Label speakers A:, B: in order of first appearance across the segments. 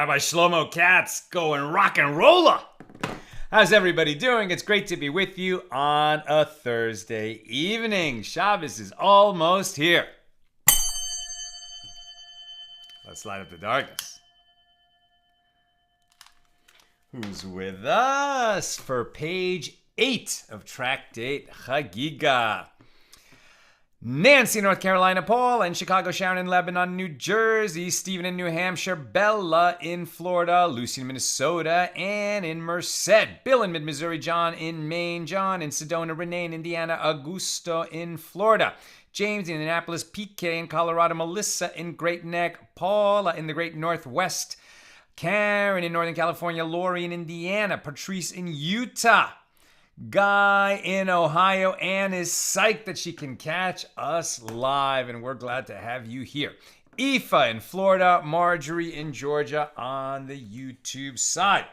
A: Rabbi Shlomo Katz going rock and roller. How's everybody doing? It's great to be with you on a Thursday evening. Shabbos is almost here. Let's light up the darkness. Who's with us for page 8 of Tractate Chagigah? Nancy, North Carolina, Paul, in Chicago, Sharon in Lebanon, New Jersey, Stephen in New Hampshire, Bella in Florida, Lucy in Minnesota, Ann in Merced, Bill in Mid-Missouri, John in Maine, John in Sedona, Renee in Indiana, Augusto in Florida, James in Indianapolis, PK in Colorado, Melissa in Great Neck, Paula in the Great Northwest, Karen in Northern California, Lori in Indiana, Patrice in Utah, Guy in Ohio. Ann is psyched that she can catch us live, and we're glad to have you here. Aoife in Florida, Marjorie in Georgia on the YouTube side.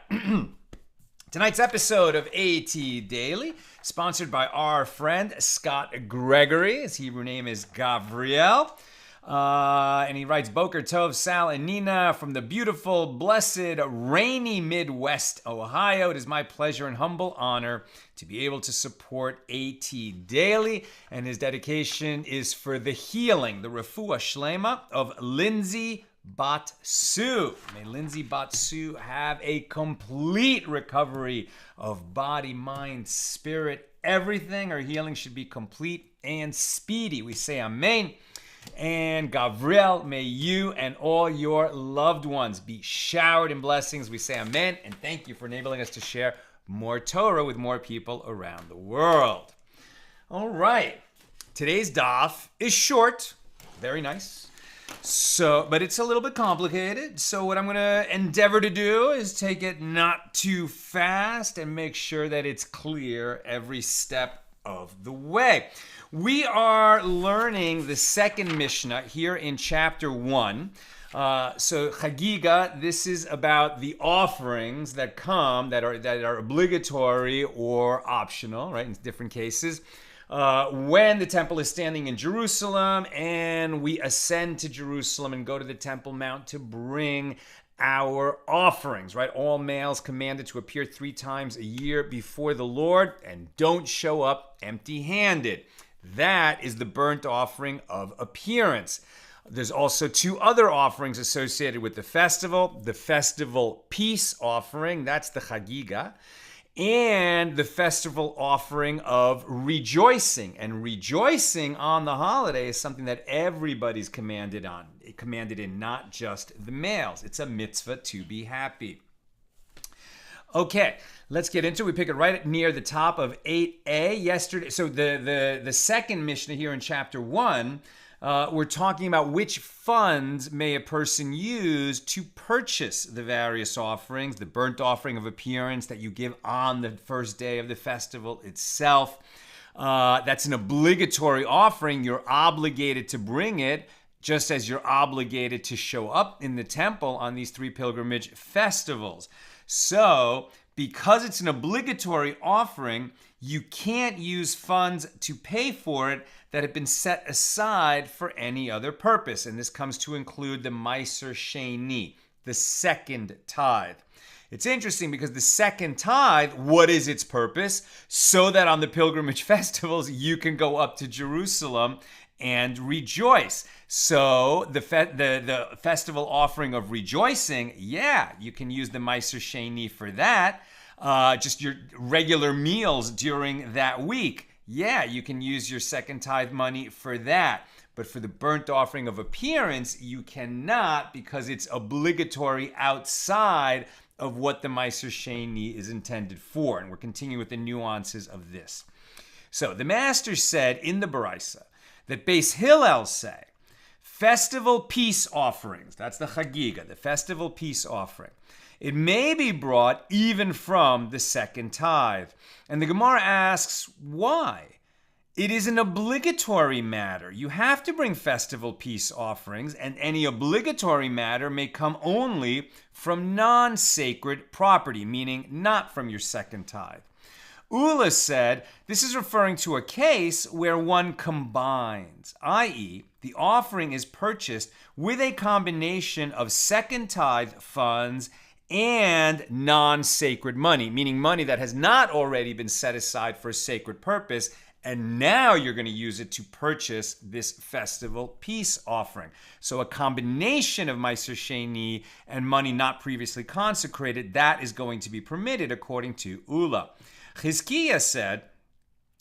A: Tonight's episode of AT Daily, sponsored by our friend Scott Gregory. His Hebrew name is Gavriel. And he writes, Boker Tov, Sal, and Nina from the beautiful, blessed, rainy Midwest, Ohio. It is my pleasure and humble honor to be able to support AT Daily. And his dedication is for the healing, the refuah shlema of Lindsay Bat Sue. May Lindsay Bat Sue have a complete recovery of body, mind, spirit, everything. Her healing should be complete and speedy. We say amen. And Gavriel, may you and all your loved ones be showered in blessings. We say amen, and thank you for enabling us to share more Torah with more people around the world. All right, today's daf is short, very nice. But it's a little bit complicated. So what I'm going to endeavor to do is take it not too fast and make sure that it's clear every step of the way. We are learning the second Mishna here in chapter 1. So Chagigah, this is about the offerings that come that are obligatory or optional, right? In different cases. When the temple is standing in Jerusalem and we ascend to Jerusalem and go to the Temple Mount to bring our offerings, right? All males commanded to appear 3 times a year before the Lord and don't show up empty-handed. That is the burnt offering of appearance. There's also 2 other offerings associated with the festival peace offering, that's the Chagigah, and the festival offering of rejoicing. And rejoicing on the holiday is something that everybody's commanded in, not just the males. It's a mitzvah to be happy. Okay, let's get into it. We pick it right near the top of 8a yesterday. So the second Mishnah here in chapter 1, we're talking about which funds may a person use to purchase the various offerings, the burnt offering of appearance that you give on the first day of the festival itself. That's an obligatory offering. You're obligated to bring it, just as you're obligated to show up in the temple on these 3 pilgrimage festivals. So, because it's an obligatory offering, you can't use funds to pay for it that have been set aside for any other purpose. And this comes to include the Meiser Sheni, the second tithe. It's interesting because the second tithe, what is its purpose? So that on the pilgrimage festivals, you can go up to Jerusalem and rejoice. So the festival offering of rejoicing, yeah, you can use the Meiser Sheni for that. Just your regular meals during that week, yeah, you can use your second tithe money for that. But for the burnt offering of appearance, you cannot, because it's obligatory outside of what the Meiser Sheni is intended for. And we're continuing with the nuances of this. So the master said in the Baraisa that Beis Hillel say, festival peace offerings, that's the Chagigah, the festival peace offering, it may be brought even from the second tithe. And the Gemara asks, why? It is an obligatory matter. You have to bring festival peace offerings, and any obligatory matter may come only from non-sacred property, meaning not from your second tithe. Ula said this is referring to a case where one combines, i.e., the offering is purchased with a combination of second tithe funds and non-sacred money, meaning money that has not already been set aside for a sacred purpose, and now you're going to use it to purchase this festival peace offering. So a combination of Meiser Sheni and money not previously consecrated, that is going to be permitted according to Ula. Chagigah said,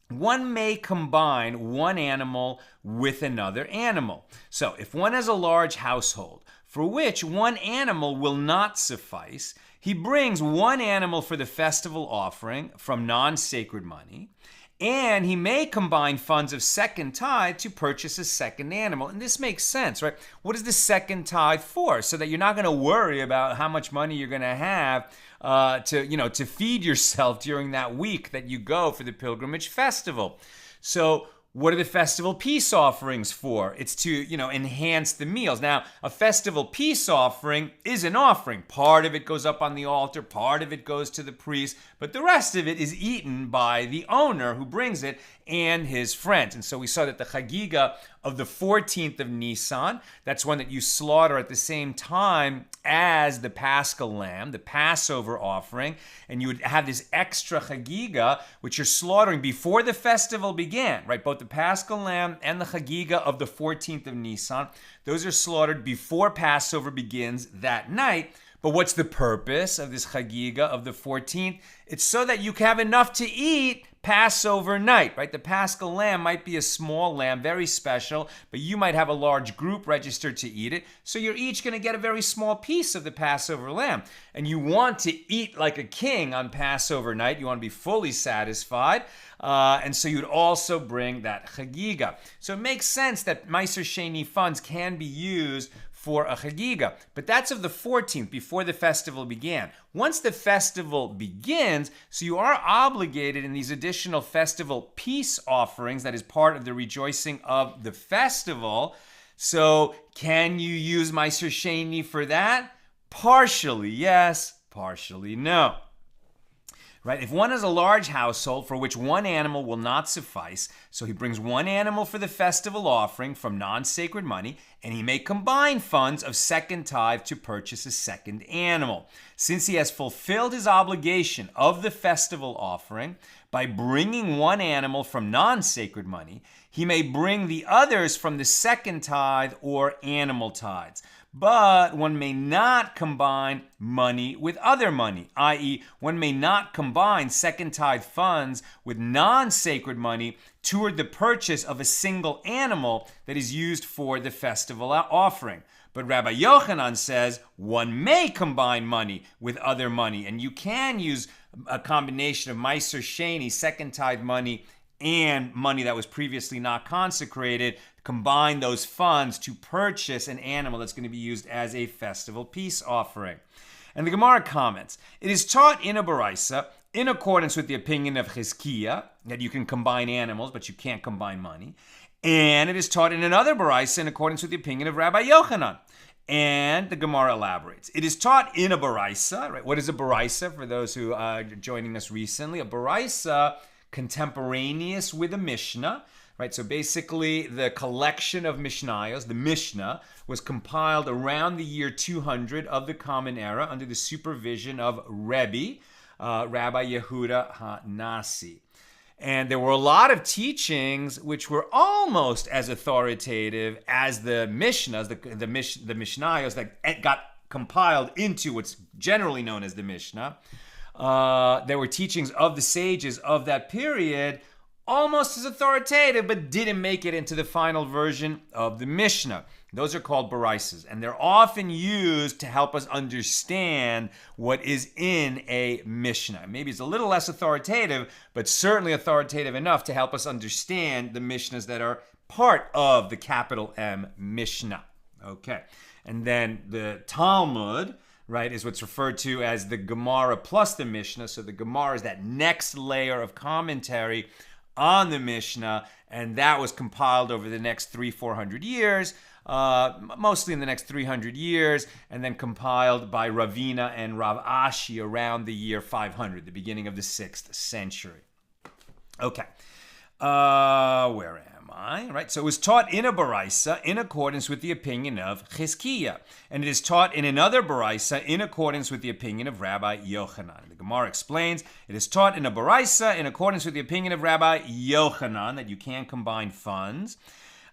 A: one may combine one animal with another animal. So if one has a large household for which one animal will not suffice, he brings one animal for the festival offering from non-sacred money, and he may combine funds of second tithe to purchase a second animal. And this makes sense, right? What is the second tithe for? So that you're not going to worry about how much money you're going to have to feed yourself during that week that you go for the pilgrimage festival. So what are the festival peace offerings for? It's to, enhance the meals. Now, a festival peace offering is an offering. Part of it goes up on the altar, part of it goes to the priest, but the rest of it is eaten by the owner who brings it and his friends. And so we saw that the Chagigah of the 14th of Nisan, that's one that you slaughter at the same time as the Paschal lamb, the Passover offering, and you would have this extra Chagigah, which you're slaughtering before the festival began, right? Both the Paschal lamb and the Chagigah of the 14th of Nisan, those are slaughtered before Passover begins that night. But what's the purpose of this Chagigah of the 14th? It's so that you can have enough to eat Passover night, right? The Paschal lamb might be a small lamb, very special, but you might have a large group registered to eat it. So you're each going to get a very small piece of the Passover lamb. And you want to eat like a king on Passover night. You want to be fully satisfied. And so you'd also bring that Chagigah. So it makes sense that Meiser Sheni funds can be used for a Chagigah. But that's of the 14th, before the festival began. Once the festival begins, so you are obligated in these additional festival peace offerings that is part of the rejoicing of the festival. So can you use Meiser Sheni for that? Partially yes, partially no. Right? If one has a large household for which one animal will not suffice, so he brings one animal for the festival offering from non-sacred money, and he may combine funds of second tithe to purchase a second animal. Since he has fulfilled his obligation of the festival offering by bringing one animal from non-sacred money, he may bring the others from the second tithe or animal tithes. But one may not combine money with other money, i.e., one may not combine second tithe funds with non-sacred money toward the purchase of a single animal that is used for the festival offering. But Rabbi Yochanan says one may combine money with other money, and you can use a combination of Meiser Sheni, second tithe money, and money that was previously not consecrated, combine those funds to purchase an animal that's going to be used as a festival peace offering. And the Gemara comments, it is taught in a Baraisa, in accordance with the opinion of Chagigah, that you can combine animals, but you can't combine money. And it is taught in another Baraisa in accordance with the opinion of Rabbi Yochanan. And the Gemara elaborates. It is taught in a Baraisa, right? What is a Baraisa for those who are joining us recently? A Baraisa, contemporaneous with a Mishna, right? So basically the collection of Mishnayos, the Mishna, was compiled around the year 200 of the Common Era under the supervision of Rabbi Yehuda HaNasi. And there were a lot of teachings which were almost as authoritative as the Mishnahs, the Mishnayos that got compiled into what's generally known as the Mishnah. There were teachings of the sages of that period almost as authoritative, but didn't make it into the final version of the Mishnah. Those are called Baraisas, and they're often used to help us understand what is in a Mishnah. Maybe it's a little less authoritative, but certainly authoritative enough to help us understand the Mishnahs that are part of the capital M Mishnah. Okay, and then the Talmud, right, is what's referred to as the Gemara plus the Mishnah. So the Gemara is that next layer of commentary on the Mishnah, and that was compiled over the next 300-400 years, mostly in the next 300 years, and then compiled by Ravina and Rav Ashi around the year 500, the beginning of the 6th century. Okay. Where am I? Right. So it was taught in a baraisa in accordance with the opinion of Chagigah, and it is taught in another baraisa in accordance with the opinion of Rabbi Yochanan. The Gemara explains it is taught in a baraisa in accordance with the opinion of Rabbi Yochanan that you can combine funds.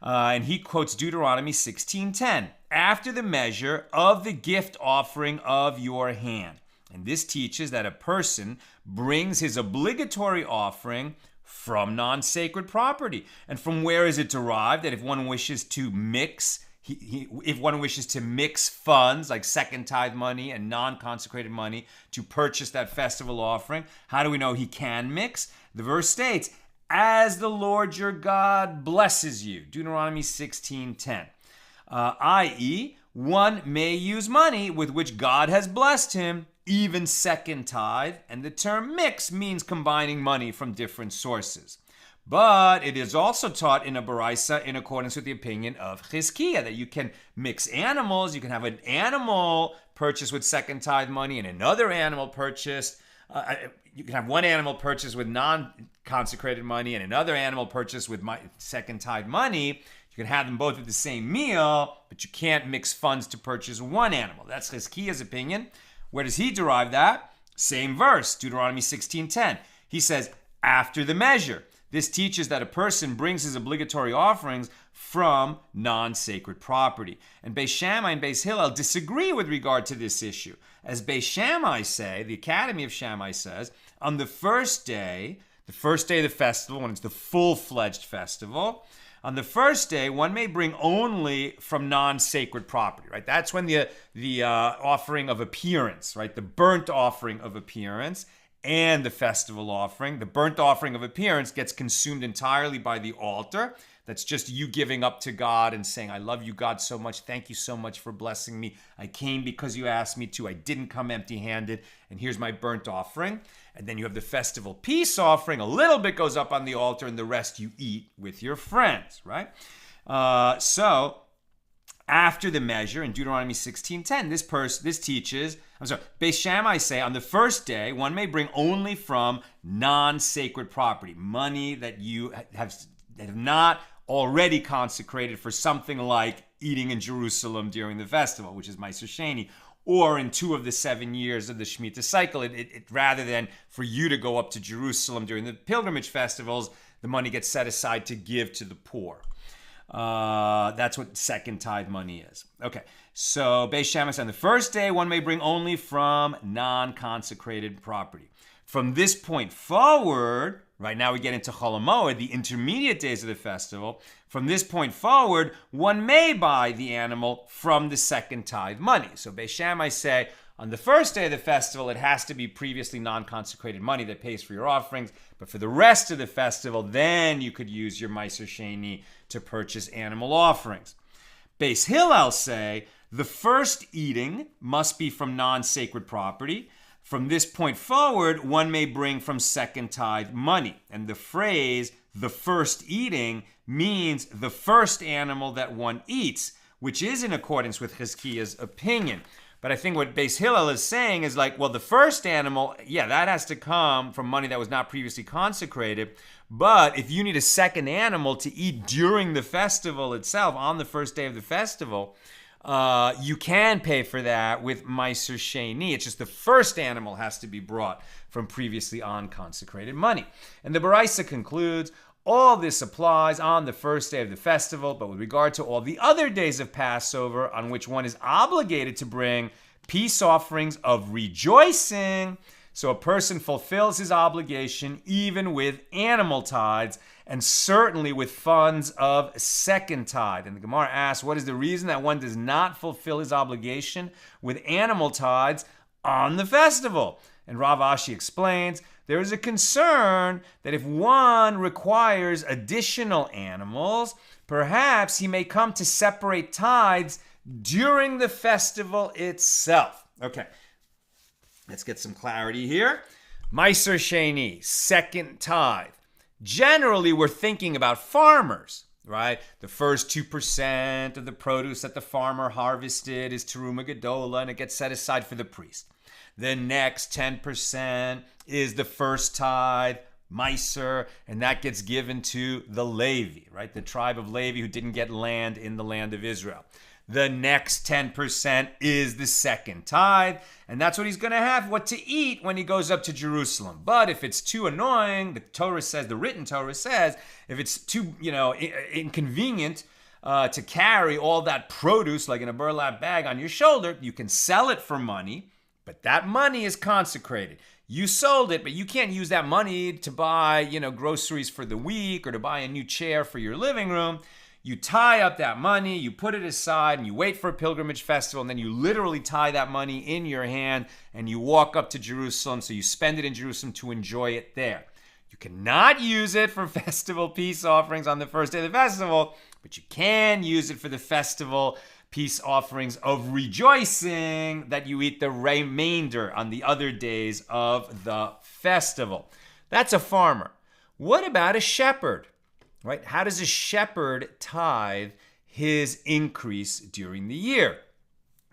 A: And he quotes Deuteronomy 16:10, after the measure of the gift offering of your hand. And this teaches that a person brings his obligatory offering from non-sacred property. And from where is it derived? That if one wishes to mix, if one wishes to mix funds like second tithe money and non-consecrated money to purchase that festival offering, how do we know he can mix? The verse states, as the Lord your God blesses you, Deuteronomy 16:10, i.e., one may use money with which God has blessed him, even second tithe, and the term mix means combining money from different sources. But it is also taught in a baraisa in accordance with the opinion of Chagigah that you can mix animals. You can have an animal purchased with second tithe money and another animal purchased. You can have one animal purchased with non-consecrated money and another animal purchased with second tithe money. You can have them both with the same meal, but you can't mix funds to purchase one animal. That's Chagigah's opinion. Where does he derive that? Same verse, Deuteronomy 16:10. He says, after the measure. This teaches that a person brings his obligatory offerings from non-sacred property. And Beis Shammai and Beis Hillel disagree with regard to this issue. As Beis Shammai say, the Academy of Shammai says, on the first day of the festival, when it's the full-fledged festival, on the first day, one may bring only from non-sacred property, right? That's when the offering of appearance, right? The burnt offering of appearance and the festival offering. The burnt offering of appearance gets consumed entirely by the altar. That's just you giving up to God and saying, I love you, God, so much. Thank you so much for blessing me. I came because you asked me to. I didn't come empty-handed. And here's my burnt offering. And then you have the festival peace offering. A little bit goes up on the altar and the rest you eat with your friends, right? So after the measure in Deuteronomy 16:10, this teaches, Beis Shammai say on the first day, one may bring only from non-sacred property, money that you have not already consecrated for something like eating in Jerusalem during the festival, which is Meiser Sheni, or in 2 of the 7 years of the Shemitah cycle. Rather than for you to go up to Jerusalem during the pilgrimage festivals, the money gets set aside to give to the poor. That's what second tithe money is. Okay, so Beis Shammai said on the first day, one may bring only from non-consecrated property. From this point forward, right now we get into Chol HaMoed, the intermediate days of the festival. From this point forward, one may buy the animal from the second tithe money. So Beis Shammai say, on the first day of the festival, it has to be previously non-consecrated money that pays for your offerings. But for the rest of the festival, then you could use your Meiser Sheni to purchase animal offerings. Beis Hillel say, the first eating must be from non-sacred property. From this point forward, one may bring from second tithe money. And the phrase, the first eating, means the first animal that one eats, which is in accordance with Chagigah's opinion. But I think what Beis Hillel is saying is like, well, the first animal, yeah, that has to come from money that was not previously consecrated. But if you need a second animal to eat during the festival itself, on the first day of the festival, you can pay for that with Meiser Sheni. It's just the first animal has to be brought from previously unconsecrated money. And the Baraisa concludes, all this applies on the first day of the festival, but with regard to all the other days of Passover on which one is obligated to bring peace offerings of rejoicing, so a person fulfills his obligation even with animal tithes and certainly with funds of second tithe. And the Gemara asks, what is the reason that one does not fulfill his obligation with animal tithes on the festival? And Rav Ashi explains, there is a concern that if one requires additional animals, perhaps he may come to separate tithes during the festival itself. Okay, let's get some clarity here. Meiser Sheni, second tithe. Generally, we're thinking about farmers, right? The first 2% of the produce that the farmer harvested is Teruma Gedola, and it gets set aside for the priest. The next 10% is the first tithe Meiser, and that gets given to the Levi, right? The tribe of Levi who didn't get land in the land of Israel. The next 10% is the second tithe, and that's what he's going to have what to eat when he goes up to Jerusalem. But if it's too annoying, the written Torah says, if it's too, inconvenient to carry all that produce like in a burlap bag on your shoulder, you can sell it for money, but that money is consecrated. You sold it, but you can't use that money to buy, groceries for the week or to buy a new chair for your living room. You tie up that money, you put it aside, and you wait for a pilgrimage festival, and then you literally tie that money in your hand, and you walk up to Jerusalem, so you spend it in Jerusalem to enjoy it there. You cannot use it for festival peace offerings on the first day of the festival, but you can use it for the festival peace offerings of rejoicing that you eat the remainder on the other days of the festival. That's a farmer. What about a shepherd? Right? How does a shepherd tithe his increase during the year?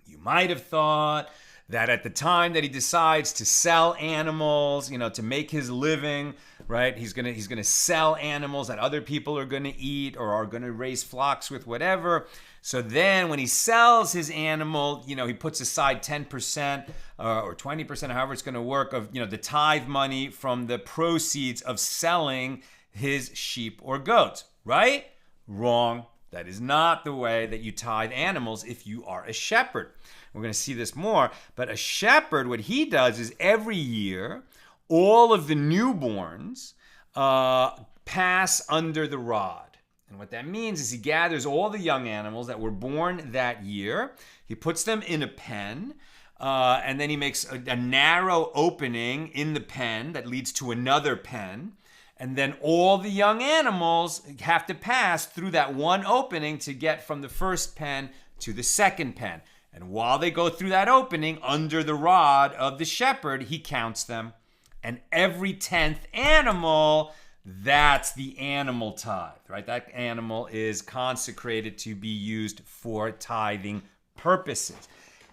A: You might have thought that at the time that he decides to sell animals, to make his living, right? He's gonna sell animals that other people are gonna eat or are gonna raise flocks with, whatever. So then when he sells his animal, he puts aside 10% or 20%, however it's gonna work, of the tithe money from the proceeds of selling his sheep or goats, right? Wrong. That is not the way that you tithe animals if you are a shepherd. We're going to see this more, but a shepherd, what he does is every year, all of the newborns pass under the rod. And what that means is he gathers all the young animals that were born that year, he puts them in a pen, and then he makes a narrow opening in the pen that leads to another pen. And then all the young animals have to pass through that one opening to get from the first pen to the second pen. And while they go through that opening, under the rod of the shepherd, he counts them. And every 10th animal, that's the animal tithe, right? That animal is consecrated to be used for tithing purposes.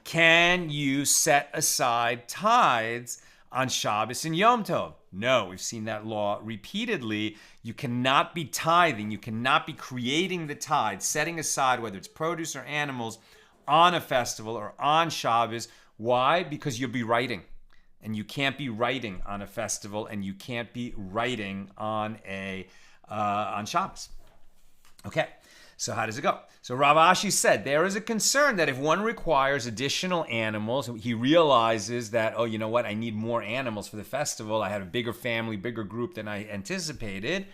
A: Can you set aside tithes on Shabbos and Yomtov? No, we've seen that law repeatedly. You cannot be tithing. You cannot be creating the tithe, setting aside whether it's produce or animals on a festival or on Shabbos. Why? Because you'll be writing. And you can't be writing on a festival, and you can't be writing on Shabbos. Okay. So how does it go? So Rav Ashi said, there is a concern that if one requires additional animals, he realizes that, oh, you know what? I need more animals for the festival. I had a bigger family, bigger group than I anticipated.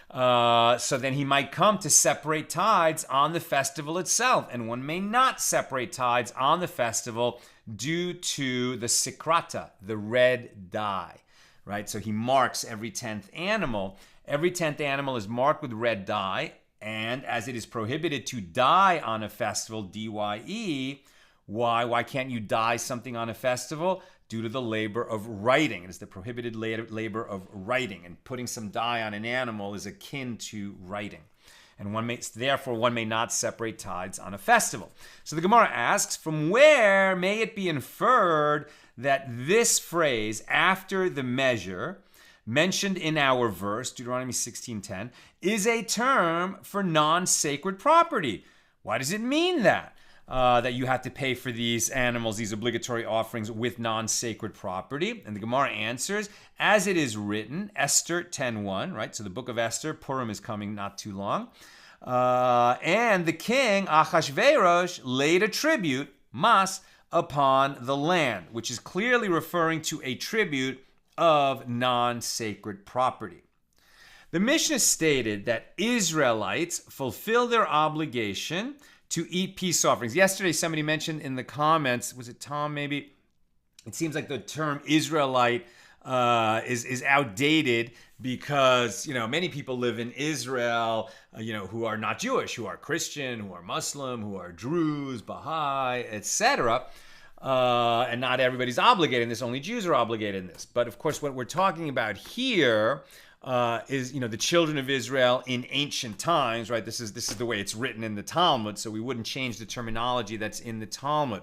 A: So then he might come to separate tithes on the festival itself. And one may not separate tithes on the festival due to the sikrata, the red dye, right? So he marks every 10th animal. Every 10th animal is marked with red dye. And as it is prohibited to dye on a festival, dye, why can't you dye something on a festival? Due to the labor of writing. It is the prohibited labor of writing. And putting some dye on an animal is akin to writing. And therefore one may not separate tithes on a festival. So the Gemara asks, from where may it be inferred that this phrase, after the measure, mentioned in our verse, Deuteronomy 16:10, is a term for non-sacred property? Why does it mean that? That you have to pay for these animals, these obligatory offerings with non-sacred property? And the Gemara answers, as it is written, Esther 10:1, right? So the book of Esther, Purim is coming not too long. And the king, Achashverosh, laid a tribute, mas, upon the land, which is clearly referring to a tribute of non-sacred property. The Mishna stated that Israelites fulfill their obligation to eat peace offerings. Yesterday, somebody mentioned in the comments, was it Tom maybe? It seems like the term Israelite is outdated because, many people live in Israel, who are not Jewish, who are Christian, who are Muslim, who are Druze, Baha'i, etc., and not everybody's obligated in this. Only Jews are obligated in this. But of course, what we're talking about here is, the children of Israel in ancient times, right? This is the way it's written in the Talmud, so we wouldn't change the terminology that's in the Talmud.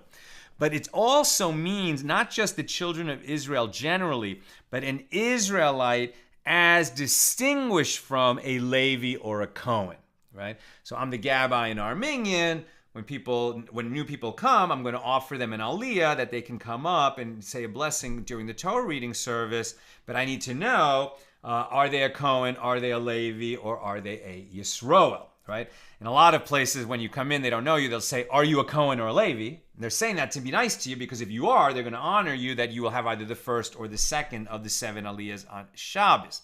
A: But it also means not just the children of Israel generally, but an Israelite as distinguished from a Levi or a Cohen, right? So I'm the Gabbai in our minyan. When new people come, I'm going to offer them an aliyah that they can come up and say a blessing during the Torah reading service. But I need to know, are they a Cohen, are they a Levi, or are they a Yisroel, right? In a lot of places, when you come in, they don't know you. They'll say, are you a Cohen or a Levi? And they're saying that to be nice to you, because if you are, they're going to honor you that you will have either the first or the second of the 7 aliyahs on Shabbos.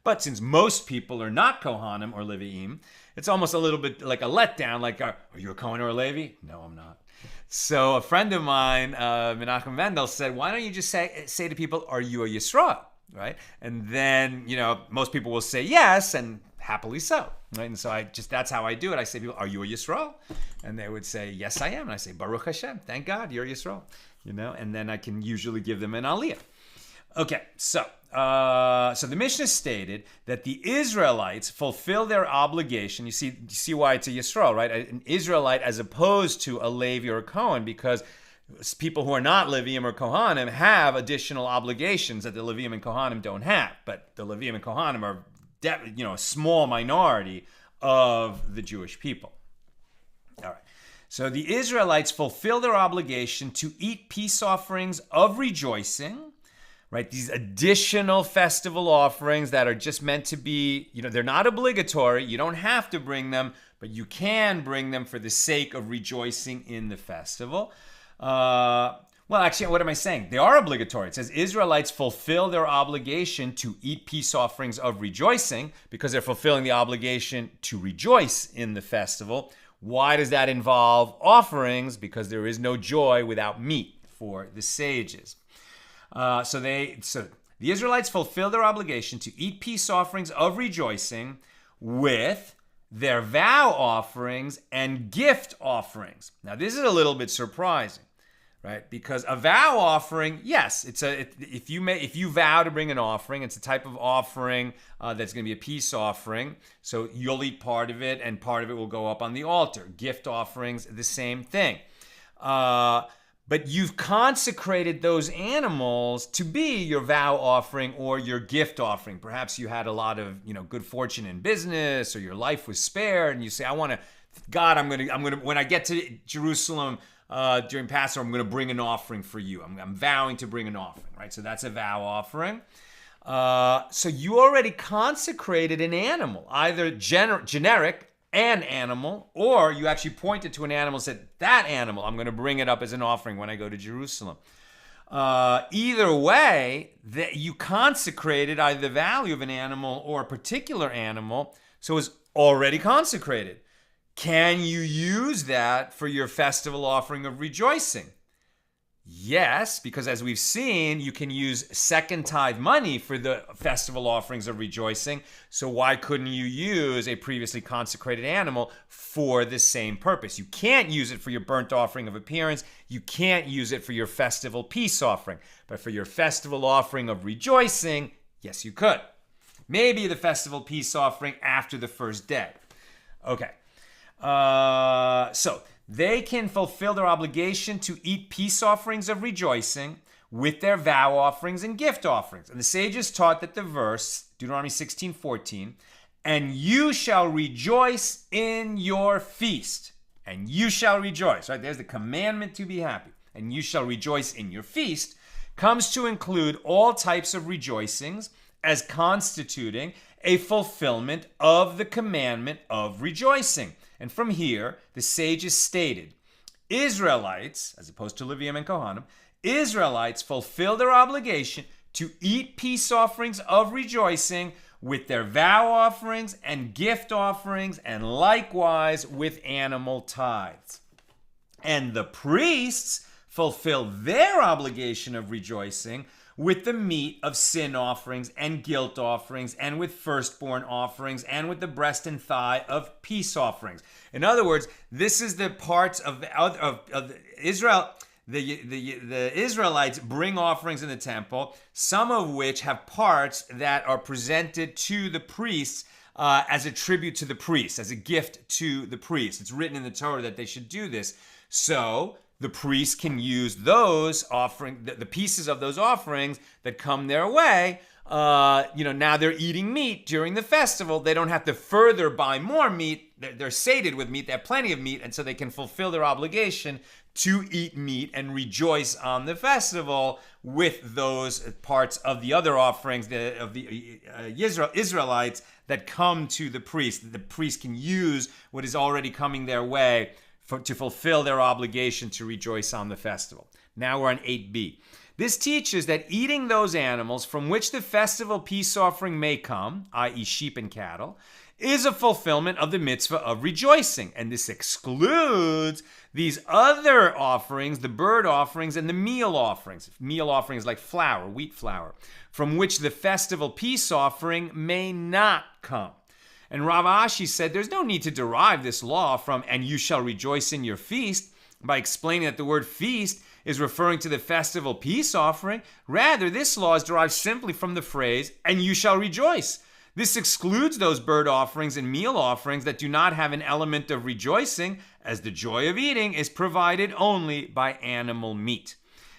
A: But since most people are not Kohanim or Leviim, it's almost a little bit like a letdown, like, are you a Kohen or a Levi? No, I'm not. So a friend of mine, Menachem Mendel, said, why don't you just say to people, are you a Yisrael, right? And then, most people will say yes, and happily so, right? And so that's how I do it. I say to people, are you a Yisrael? And they would say, yes, I am. And I say, Baruch Hashem, thank God, you're a Yisrael, and then I can usually give them an aliyah. Okay, so the Mishnah stated that the Israelites fulfill their obligation. You see why it's a Yisrael, right? An Israelite as opposed to a Levi or a Cohen, because people who are not Leviim or Kohanim have additional obligations that the Leviim and Kohanim don't have. But the Leviim and Kohanim are a small minority of the Jewish people. All right. So the Israelites fulfill their obligation to eat peace offerings of rejoicing, right? These additional festival offerings that are just meant to be, they're not obligatory. You don't have to bring them, but you can bring them for the sake of rejoicing in the festival. Well, actually, what am I saying? They are obligatory. It says Israelites fulfill their obligation to eat peace offerings of rejoicing because they're fulfilling the obligation to rejoice in the festival. Why does that involve offerings? Because there is no joy without meat for the sages. So the Israelites fulfill their obligation to eat peace offerings of rejoicing with their vow offerings and gift offerings. Now, this is a little bit surprising, right? Because a vow offering, yes, if you vow to bring an offering, it's a type of offering that's going to be a peace offering. So you'll eat part of it, and part of it will go up on the altar. Gift offerings, the same thing. But you've consecrated those animals to be your vow offering or your gift offering. Perhaps you had a lot of, good fortune in business, or your life was spared, and you say, God, I'm gonna, when I get to Jerusalem during Passover, I'm gonna bring an offering for you. I'm vowing to bring an offering, right? So that's a vow offering. So you already consecrated an animal, either generic, an animal, or you actually pointed to an animal and said, that animal, I'm going to bring it up as an offering when I go to Jerusalem. Either way, that you consecrated either the value of an animal or a particular animal, so it's already consecrated. Can you use that for your festival offering of rejoicing? Yes, because as we've seen, you can use second tithe money for the festival offerings of rejoicing. So why couldn't you use a previously consecrated animal for the same purpose? You can't use it for your burnt offering of appearance. You can't use it for your festival peace offering. But for your festival offering of rejoicing, yes, you could. Maybe the festival peace offering after the first day. Okay. So they can fulfill their obligation to eat peace offerings of rejoicing with their vow offerings and gift offerings. And the sages taught that the verse, Deuteronomy 16:14, and you shall rejoice in your feast. And you shall rejoice, right? There's the commandment to be happy. And you shall rejoice in your feast comes to include all types of rejoicings as constituting a fulfillment of the commandment of rejoicing. And from here, the sages stated, Israelites, as opposed to Leviim and Kohanim, Israelites fulfill their obligation to eat peace offerings of rejoicing with their vow offerings and gift offerings, and likewise with animal tithes. And the priests fulfill their obligation of rejoicing with the meat of sin offerings and guilt offerings, and with firstborn offerings, and with the breast and thigh of peace offerings. In other words, this is the parts of Israel. The Israelites bring offerings in the temple, some of which have parts that are presented to the priests as a tribute to the priests, as a gift to the priests. It's written in the Torah that they should do this. So the priest can use those the pieces of those offerings that come their way. Now they're eating meat during the festival. They don't have to further buy more meat. They're sated with meat. They have plenty of meat, and so they can fulfill their obligation to eat meat and rejoice on the festival with those parts of the other offerings of the Israelites that come to the priest. The priest can use what is already coming their way to fulfill their obligation to rejoice on the festival. Now we're on 8b. This teaches that eating those animals from which the festival peace offering may come, i.e. sheep and cattle, is a fulfillment of the mitzvah of rejoicing. And this excludes these other offerings, the bird offerings and the meal offerings. Meal offerings like flour, wheat flour, from which the festival peace offering may not come. And Rav Ashi said there's no need to derive this law from "and you shall rejoice in your feast" by explaining that the word feast is referring to the festival peace offering. Rather, this law is derived simply from the phrase "and you shall rejoice." This excludes those bird offerings and meal offerings that do not have an element of rejoicing, as the joy of eating is provided only by animal meat.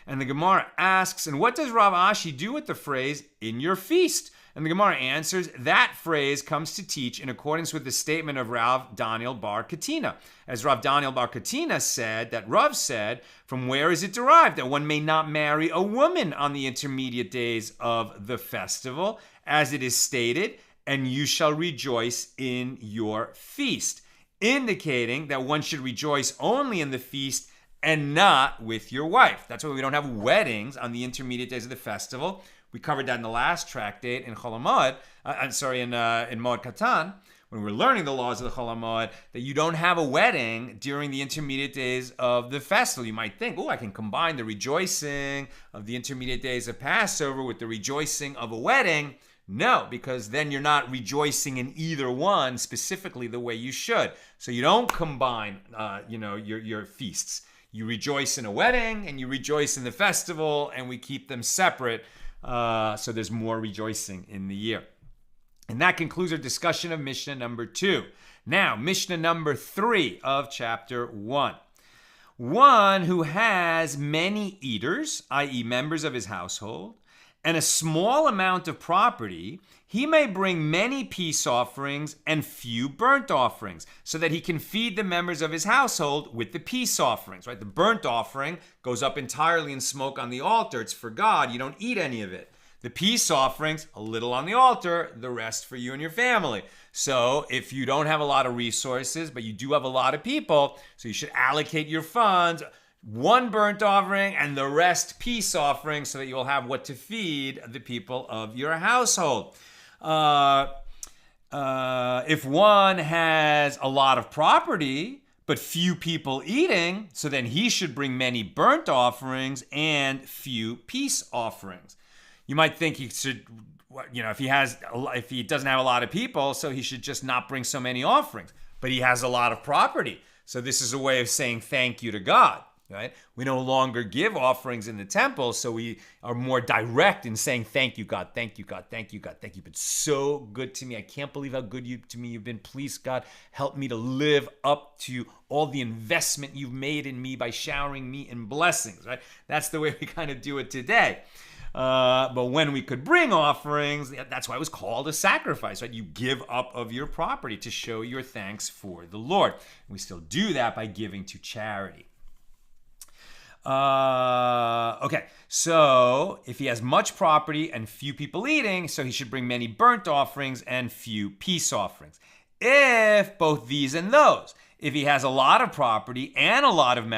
A: And the Gemara asks, and what does Rav Ashi do with the phrase "in your feast"? And the Gemara answers, that phrase comes to teach in accordance with the statement of Rav Daniel bar Katina. As Rav Daniel bar Katina said, that Rav said, from where is it derived that one may not marry a woman on the intermediate days of the festival, as it is stated, "and you shall rejoice in your feast," indicating that one should rejoice only in the feast and not with your wife. That's why we don't have weddings on the intermediate days of the festival. We covered that in the last tractate in Chol HaMoed, in Moed Katan, when we were learning the laws of the Chol HaMoed, that you don't have a wedding during the intermediate days of the festival. You might think, I can combine the rejoicing of the intermediate days of Passover with the rejoicing of a wedding. No, because then you're not rejoicing in either one specifically the way you should. So you don't combine, your feasts. You rejoice in a wedding and you rejoice in the festival, and we keep them separate. So there's more rejoicing in the year. And that concludes our discussion of Mishnah number 2. Now, Mishnah number 3 of chapter 1. One who has many eaters, i.e. members of his household, and a small amount of property, he may bring many peace offerings and few burnt offerings, so that he can feed the members of his household with the peace offerings, right? The burnt offering goes up entirely in smoke on the altar. It's for God. You don't eat any of it. The peace offerings, a little on the altar, the rest for you and your family. So if you don't have a lot of resources, but you do have a lot of people, so you should allocate your funds, one burnt offering and the rest peace offering, so that you will have what to feed the people of your household. If one has a lot of property but few people eating, so then he should bring many burnt offerings and few peace offerings. You might think he should, if he doesn't have a lot of people, so he should just not bring so many offerings. But he has a lot of property, so this is a way of saying thank you to God. Right? We no longer give offerings in the temple, so we are more direct in saying, thank you, God, thank you, God, thank you, God, thank you. You've been so good to me. I can't believe how good to me you've been. Please, God, help me to live up to all the investment you've made in me by showering me in blessings, right? That's the way we kind of do it today. But when we could bring offerings, that's why it was called a sacrifice, right? You give up of your property to show your thanks for the Lord. We still do that by giving to charity. Okay, so if he has much property and few people eating, so he should bring many burnt offerings and few peace offerings. If both these and those, if he has a lot of property and a lot of,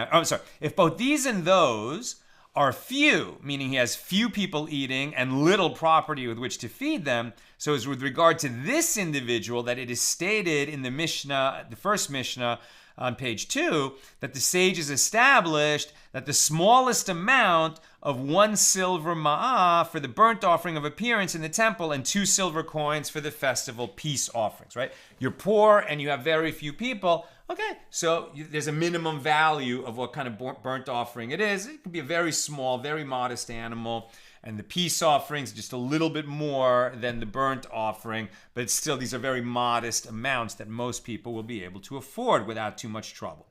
A: if both these and those are few, meaning he has few people eating and little property with which to feed them, so as with regard to this individual that it is stated in the Mishnah, the first Mishnah, on page 2, that the sages established that the smallest amount of 1 silver ma'ah for the burnt offering of appearance in the temple and 2 silver coins for the festival peace offerings, right? You're poor and you have very few people. Okay, so there's a minimum value of what kind of burnt offering it is. It can be a very small, very modest animal. And the peace offerings just a little bit more than the burnt offering, but still these are very modest amounts that most people will be able to afford without too much trouble.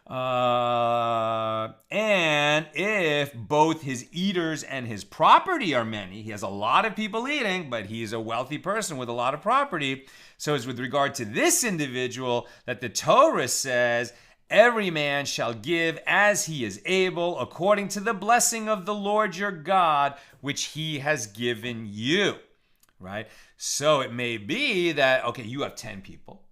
A: And if both his eaters and his property are many, he has a lot of people eating, but he's a wealthy person with a lot of property. So it's with regard to this individual that the Torah says, every man shall give as he is able, according to the blessing of the Lord your God, which he has given you. Right? So it may be that, okay, you have 10 people,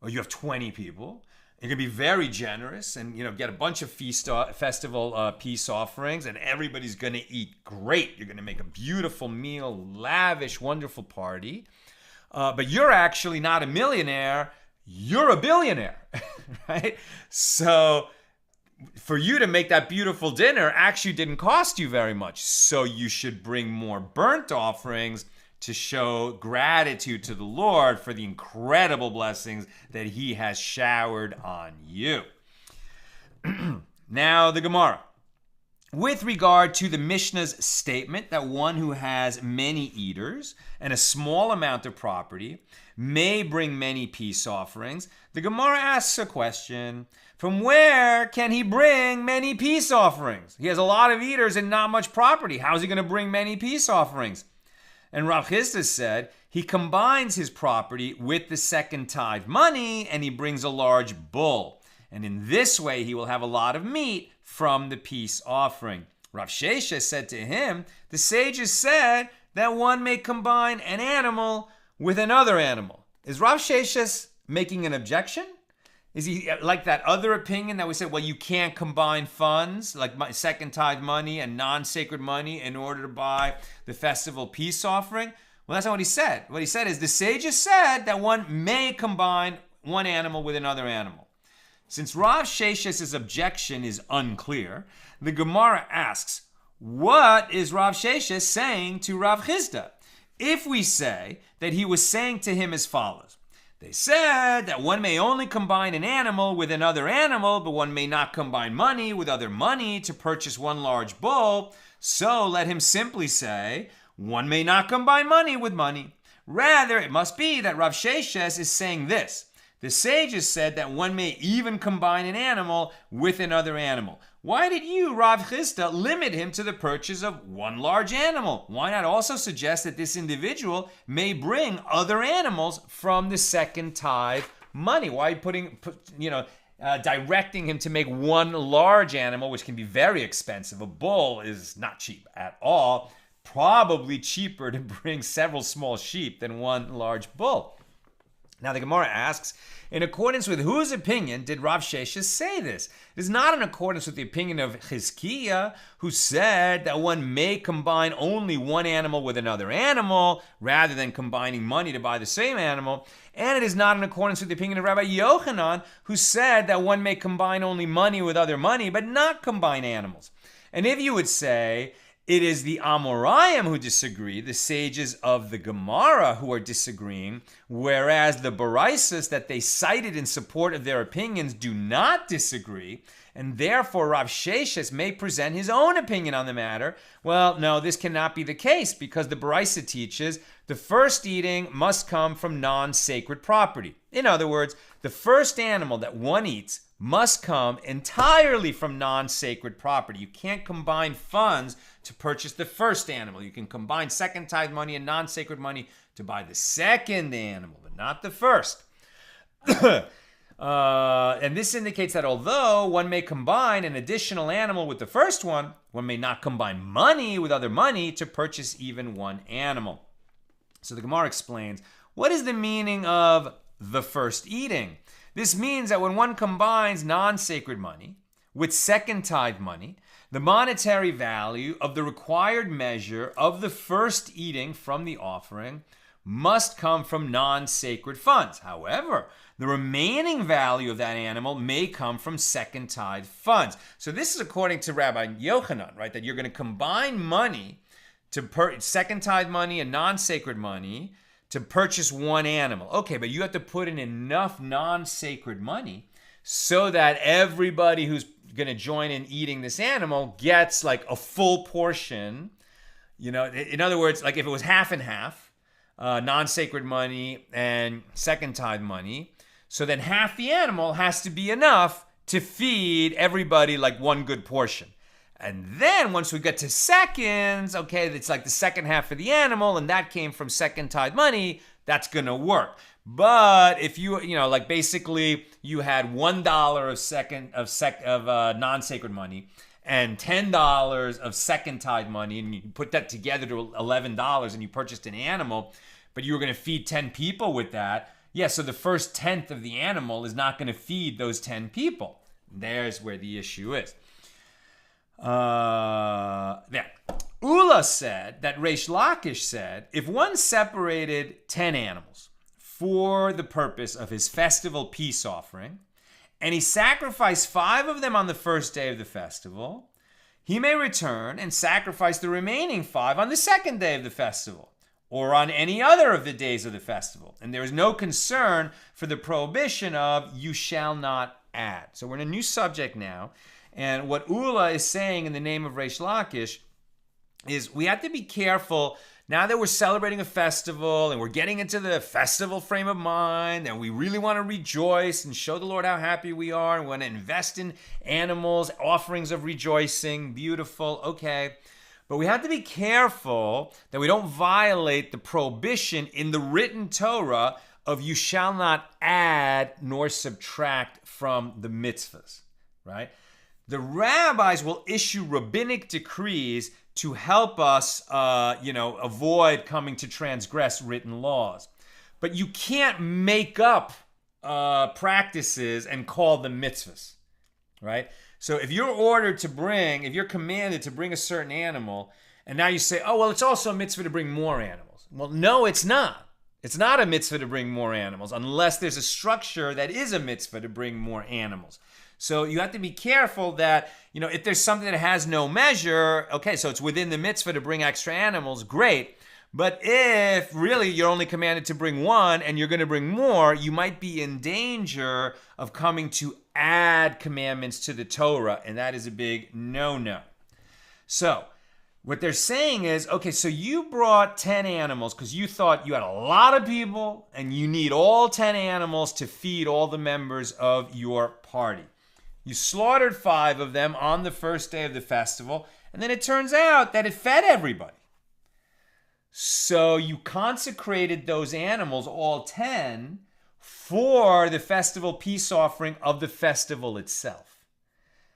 A: or you have 20 people. You're going to be very generous and, get a bunch of festival peace offerings, and everybody's going to eat great. You're going to make a beautiful meal, lavish, wonderful party. But you're actually not a millionaire. You're a billionaire, right? So for you to make that beautiful dinner actually didn't cost you very much. So you should bring more burnt offerings to show gratitude to the Lord for the incredible blessings that he has showered on you. Now, the Gemara. With regard to the Mishnah's statement that one who has many eaters and a small amount of property may bring many peace offerings, the Gemara asks a question. From where can he bring many peace offerings? He has a lot of eaters and not much property. How is he going to bring many peace offerings? And Rav Chisda said he combines his property with the second tithe money and he brings a large bull. And in this way, he will have a lot of meat from the peace offering. Rav Shesha said to him, the sages said that one may combine an animal with another animal. Is Rav Shesha making an objection? Is he like that other opinion that we said, well, you can't combine funds, like second tithe money and non-sacred money in order to buy the festival peace offering? Well, that's not what he said. What he said is the sages said that one may combine one animal with another animal. Since Rav Shesh's objection is unclear, the Gemara asks, what is Rav Sheshes saying to Rav Chisda? If we say that he was saying to him as follows, they said that one may only combine an animal with another animal, but one may not combine money with other money to purchase one large bull. So let him simply say, one may not combine money with money. Rather, it must be that Rav Sheshes is saying this. The sages said that one may even combine an animal with another animal. Why did you, Rav Chisda, limit him to the purchase of one large animal? Why not also suggest that this individual may bring other animals from the second tithe money? Why are you directing him to make one large animal, which can be very expensive? A bull is not cheap at all. Probably cheaper to bring several small sheep than one large bull. Now the Gemara asks, in accordance with whose opinion did Rav Sheshes say this? It is not in accordance with the opinion of Chagigah, who said that one may combine only one animal with another animal, rather than combining money to buy the same animal. And it is not in accordance with the opinion of Rabbi Yochanan, who said that one may combine only money with other money, but not combine animals. And if you would say, it is the Amoraim who disagree, the sages of the Gemara who are disagreeing, whereas the Baraisas that they cited in support of their opinions do not disagree, and therefore Rav Sheshes may present his own opinion on the matter. Well, no, this cannot be the case, because the Baraisa teaches the first eating must come from non-sacred property. In other words, the first animal that one eats must come entirely from non-sacred property. You can't combine funds to purchase the first animal. You can combine second tithe money and non-sacred money to buy the second animal, but not the first. And this indicates that although one may combine an additional animal with the first one may not combine money with other money to purchase even one animal. So the Gemara explains, what is the meaning of the first eating? This means that when one combines non-sacred money with second tithe money, the monetary value of the required measure of the first eating from the offering must come from non-sacred funds. However, the remaining value of that animal may come from second tithe funds. So this is according to Rabbi Yochanan, right? That you're going to combine money to second tithe money and non-sacred money to purchase one animal. Okay, but you have to put in enough non-sacred money so that everybody who's going to join in eating this animal gets like a full portion. You know, in other words, like if it was half and half, non-sacred money and second tithe money, so then half the animal has to be enough to feed everybody like one good portion. And then once we get to seconds, okay, it's like the second half of the animal, and that came from second tithe money, that's gonna work. But if you know, like basically you had $1 of non-sacred money and $10 of second tithe money, and you put that together to $11, and you purchased an animal, but you were gonna feed 10 people with that. Yeah, so the first tenth of the animal is not gonna feed those 10 people. There's where the issue is. Ula said that Reish Lakish said, if one separated 10 animals for the purpose of his festival peace offering, and he sacrificed 5 of them on the first day of the festival, he may return and sacrifice the remaining 5 on the second day of the festival, or on any other of the days of the festival. And there is no concern for the prohibition of you shall not add. So we're in a new subject now. And what Ula is saying in the name of Reish Lakish is we have to be careful now that we're celebrating a festival and we're getting into the festival frame of mind and we really want to rejoice and show the Lord how happy we are and we want to invest in animals, offerings of rejoicing, beautiful, okay. But we have to be careful that we don't violate the prohibition in the written Torah of you shall not add nor subtract from the mitzvahs, right? The rabbis will issue rabbinic decrees to help us, avoid coming to transgress written laws. But you can't make up practices and call them mitzvahs, right? So if you're commanded to bring a certain animal, and now you say, oh, well, it's also a mitzvah to bring more animals. Well, no, it's not. It's not a mitzvah to bring more animals unless there's a structure that is a mitzvah to bring more animals. So you have to be careful that, if there's something that has no measure, okay, so it's within the mitzvah to bring extra animals, great. But if really you're only commanded to bring one and you're going to bring more, you might be in danger of coming to add commandments to the Torah, and that is a big no-no. So what they're saying is, okay, so you brought 10 animals because you thought you had a lot of people and you need all 10 animals to feed all the members of your party. You slaughtered 5 of them on the first day of the festival, and then it turns out that it fed everybody. So you consecrated those animals, all 10, for the festival peace offering of the festival itself.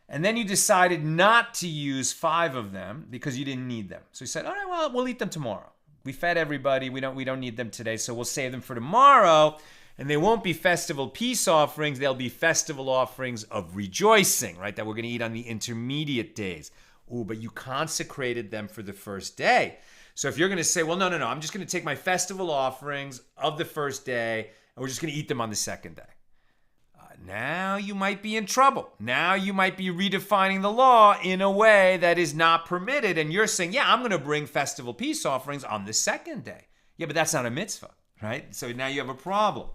A: And then you decided not to use 5 of them because you didn't need them. So you said, all right, well, we'll eat them tomorrow. We fed everybody. We don't need them today, so we'll save them for tomorrow. And they won't be festival peace offerings. They'll be festival offerings of rejoicing, right? That we're going to eat on the intermediate days. Ooh, but you consecrated them for the first day. So if you're going to say, well, no, I'm just going to take my festival offerings of the first day and we're just going to eat them on the second day. Now you might be in trouble. Now you might be redefining the law in a way that is not permitted. And you're saying, yeah, I'm going to bring festival peace offerings on the second day. Yeah, but that's not a mitzvah, right? So now you have a problem.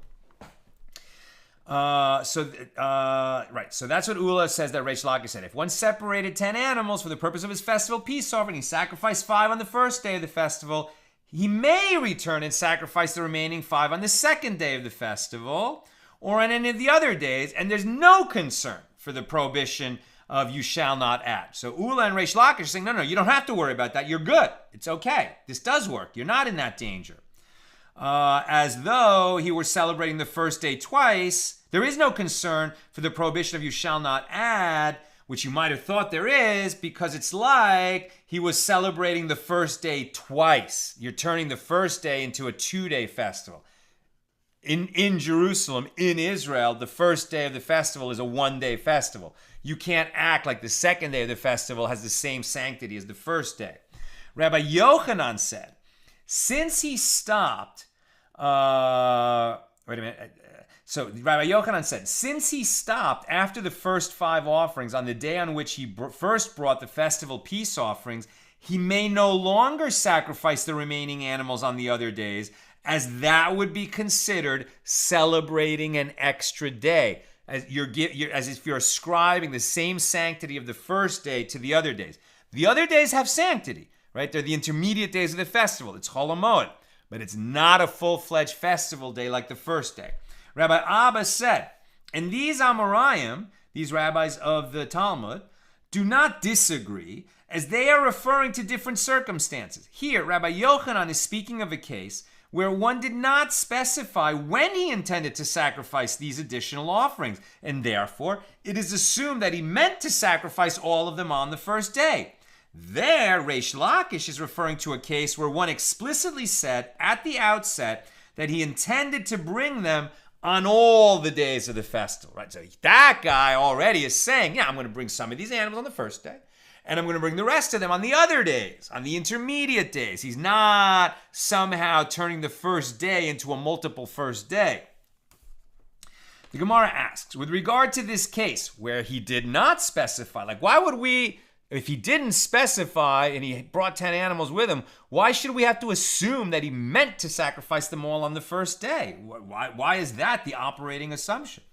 A: So that's what Ula says that Reish Lakish said. If one separated 10 animals for the purpose of his festival peace offering, he sacrificed 5 on the first day of the festival, he may return and sacrifice the remaining 5 on the second day of the festival or on any of the other days, and there's no concern for the prohibition of you shall not add. So Ula and Reish Lakish are saying, no, you don't have to worry about that. You're good. It's okay. This does work. You're not in that danger. As though he were celebrating the first day twice, there is no concern for the prohibition of you shall not add, which you might have thought there is, because it's like he was celebrating the first day twice. You're turning the first day into a 2-day festival. In Jerusalem, in Israel, the first day of the festival is a 1-day festival. You can't act like the second day of the festival has the same sanctity as the first day. Rabbi Yochanan said, since he stopped, So Rabbi Yochanan said, since he stopped after the first 5 offerings on the day on which he first brought the festival peace offerings, he may no longer sacrifice the remaining animals on the other days, as that would be considered celebrating an extra day, as if you're ascribing the same sanctity of the first day to the other days. The other days have sanctity, right? They're the intermediate days of the festival. It's Chol HaMoed, but it's not a full-fledged festival day like the first day. Rabbi Abba said, and these Amoraim, these rabbis of the Talmud, do not disagree, as they are referring to different circumstances. Here, Rabbi Yochanan is speaking of a case where one did not specify when he intended to sacrifice these additional offerings, and therefore it is assumed that he meant to sacrifice all of them on the first day. There, Reish Lakish is referring to a case where one explicitly said at the outset that he intended to bring them on all the days of the festival, right? So that guy already is saying, yeah, I'm going to bring some of these animals on the first day, and I'm going to bring the rest of them on the other days, on the intermediate days. He's not somehow turning the first day into a multiple first day. The Gemara asks, with regard to this case where he did not specify, like why would we, if he didn't specify and he brought 10 animals with him, why should we have to assume that he meant to sacrifice them all on the first day? Why is that the operating assumption?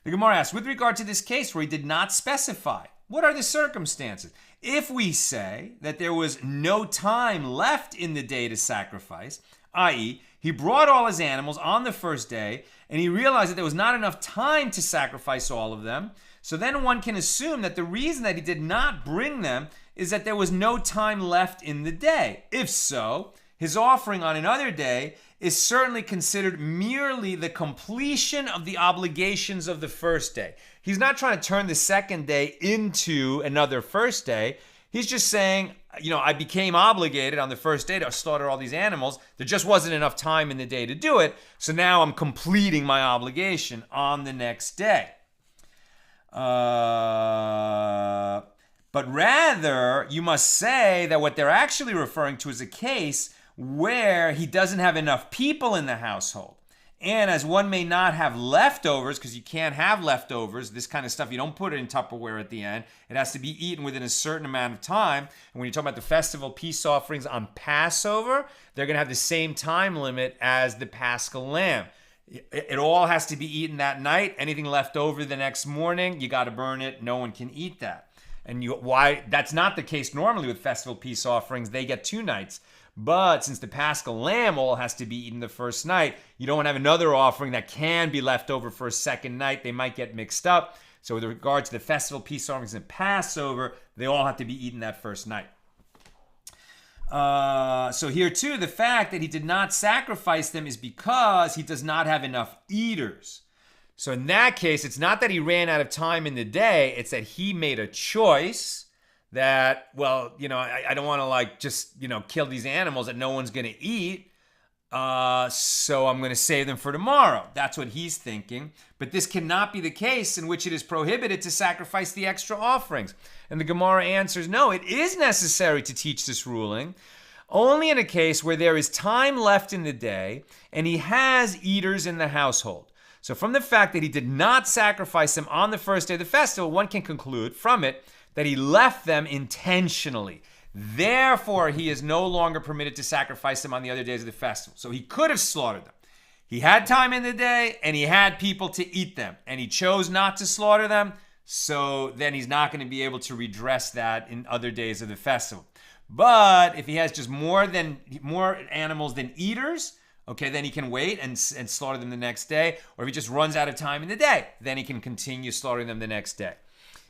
A: The Gemara asks, with regard to this case where he did not specify, what are the circumstances? If we say that there was no time left in the day to sacrifice, i.e., he brought all his animals on the first day and he realized that there was not enough time to sacrifice all of them, so then one can assume that the reason that he did not bring them is that there was no time left in the day. If so, his offering on another day is certainly considered merely the completion of the obligations of the first day. He's not trying to turn the second day into another first day. He's just saying, I became obligated on the first day to slaughter all these animals. There just wasn't enough time in the day to do it. So now I'm completing my obligation on the next day. But rather, you must say that what they're actually referring to is a case where he doesn't have enough people in the household. And as one may not have leftovers, because you can't have leftovers, this kind of stuff, you don't put it in Tupperware at the end. It has to be eaten within a certain amount of time. And when you talk about the festival peace offerings on Passover, they're going to have the same time limit as the Paschal lamb. It all has to be eaten that night. Anything left over the next morning, you got to burn it. No one can eat that. And why that's not the case normally with festival peace offerings. They get 2 nights. But since the Paschal lamb all has to be eaten the first night, you don't have another offering that can be left over for a second night. They might get mixed up. So with regard to the festival peace offerings and Passover, they all have to be eaten that first night. So here too, the fact that he did not sacrifice them is because he does not have enough eaters. So in that case, it's not that he ran out of time in the day, it's that he made a choice that, I don't want to just kill these animals that no one's going to eat, so I'm going to save them for tomorrow. That's what he's thinking. But this cannot be the case in which it is prohibited to sacrifice the extra offerings. And the Gemara answers, no, it is necessary to teach this ruling only in a case where there is time left in the day and he has eaters in the household. So from the fact that he did not sacrifice them on the first day of the festival, one can conclude from it that he left them intentionally. Therefore, he is no longer permitted to sacrifice them on the other days of the festival. So he could have slaughtered them. He had time in the day, and he had people to eat them, and he chose not to slaughter them, so then he's not going to be able to redress that in other days of the festival. But if he has just more animals than eaters, okay, then he can wait and slaughter them the next day. Or if he just runs out of time in the day, then he can continue slaughtering them the next day.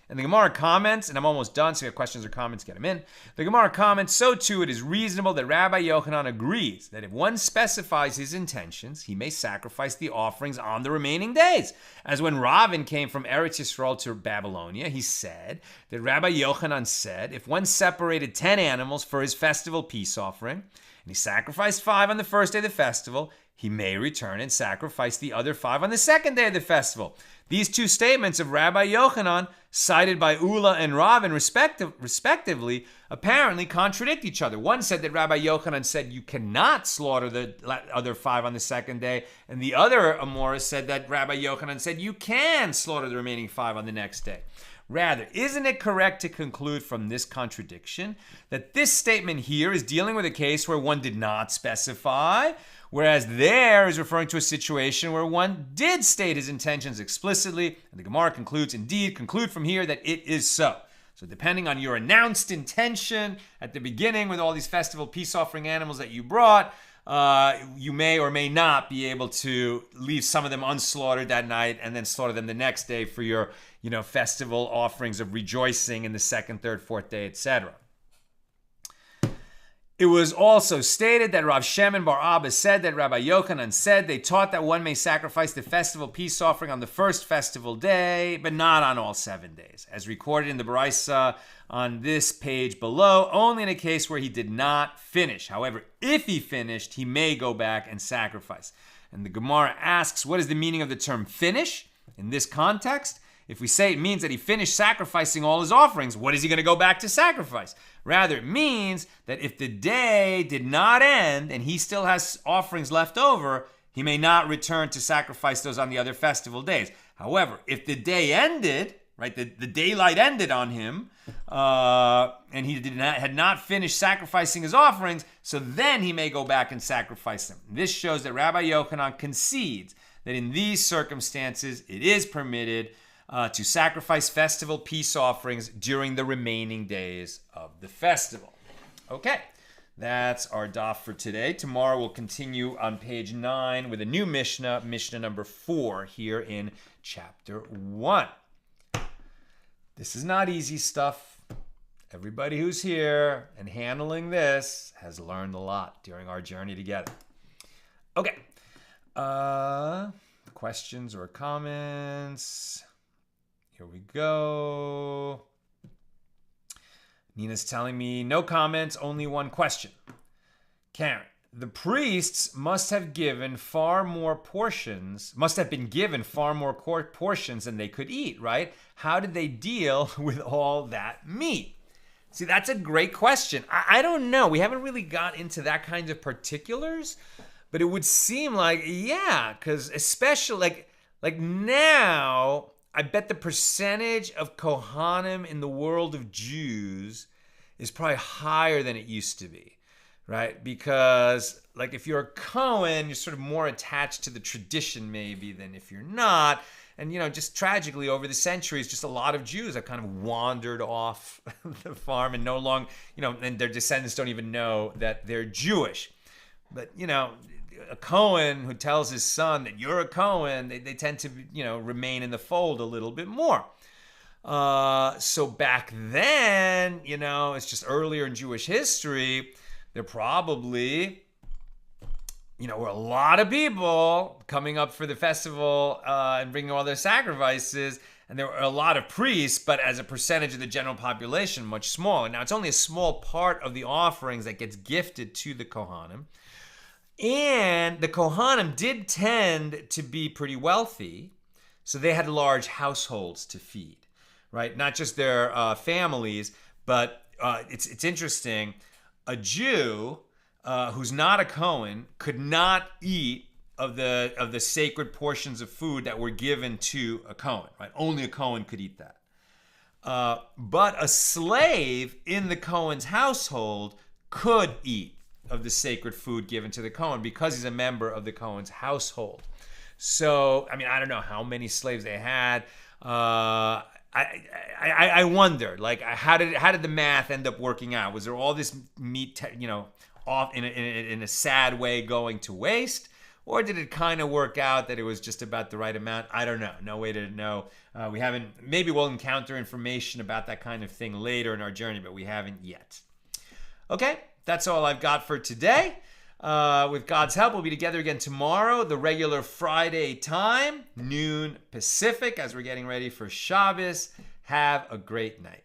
A: And the Gemara comments, and I'm almost done, so if you have questions or comments, get them in. The Gemara comments, so too it is reasonable that Rabbi Yochanan agrees that if one specifies his intentions, he may sacrifice the offerings on the remaining days. As when Ravin came from Eretz Yisrael to Babylonia, he said that Rabbi Yochanan said, if one separated 10 animals for his festival peace offering, and he sacrificed 5 on the first day of the festival, he may return and sacrifice the other 5 on the second day of the festival. These 2 statements of Rabbi Yochanan, cited by Ula and Ravin respectively, apparently contradict each other. One said that Rabbi Yochanan said you cannot slaughter the other 5 on the second day, and the other Amoris said that Rabbi Yochanan said you can slaughter the remaining 5 on the next day. Rather, isn't it correct to conclude from this contradiction that this statement here is dealing with a case where one did not specify, whereas there is referring to a situation where one did state his intentions explicitly, and the Gemara conclude from here that it is so. So depending on your announced intention at the beginning with all these festival peace offering animals that you brought, you may or may not be able to leave some of them unslaughtered that night and then slaughter them the next day for your, festival offerings of rejoicing in the second, third, fourth day, etc. It was also stated that Rav Shemin bar Abba said that Rabbi Yochanan said they taught that one may sacrifice the festival peace offering on the first festival day, but not on all 7 days. As recorded in the Baraisa on this page below, only in a case where he did not finish. However, if he finished, he may go back and sacrifice. And the Gemara asks, what is the meaning of the term finish in this context? If we say it means that he finished sacrificing all his offerings, what is he going to go back to sacrifice? Rather, it means that if the day did not end and he still has offerings left over, he may not return to sacrifice those on the other festival days. However, if the day ended, right, the daylight ended on him, and he had not finished sacrificing his offerings, so then he may go back and sacrifice them. This shows that Rabbi Yochanan concedes that in these circumstances, it is permitted to sacrifice festival peace offerings during the remaining days of the festival. Okay, that's our daf for today. Tomorrow we'll continue on page 9 with a new Mishnah, Mishnah number 4 here in chapter 1. This is not easy stuff. Everybody who's here and handling this has learned a lot during our journey together. Okay, questions or comments? Here we go. Nina's telling me no comments, only one question. Karen, the priests must have been given far more portions than they could eat, right? How did they deal with all that meat? See, that's a great question. I don't know. We haven't really got into that kind of particulars, but it would seem like, yeah, because especially like now, I bet the percentage of Kohanim in the world of Jews is probably higher than it used to be, right? Because like if you're a Cohen, you're sort of more attached to the tradition maybe than if you're not. And, just tragically over the centuries, just a lot of Jews have kind of wandered off the farm and no longer, and their descendants don't even know that they're Jewish. But, a Cohen who tells his son that you're a Cohen, they tend to, remain in the fold a little bit more. So back then, it's just earlier in Jewish history, there probably, were a lot of people coming up for the festival and bringing all their sacrifices. And there were a lot of priests, but as a percentage of the general population, much smaller. Now, it's only a small part of the offerings that gets gifted to the Kohanim. And the Kohanim did tend to be pretty wealthy, so they had large households to feed, right? Not just their families, but it's interesting. A Jew who's not a Kohen could not eat of the sacred portions of food that were given to a Kohen, right? Only a Kohen could eat that. But a slave in the Kohen's household could eat of the sacred food given to the Kohen because he's a member of the Kohen's household. So, I don't know how many slaves they had. I wonder, how did the math end up working out? Was there all this meat, off in a sad way going to waste? Or did it kind of work out that it was just about the right amount? I don't know. No way to know. Maybe we'll encounter information about that kind of thing later in our journey, but we haven't yet. Okay. That's all I've got for today. With God's help, we'll be together again tomorrow, the regular Friday time, noon Pacific, as we're getting ready for Shabbos. Have a great night.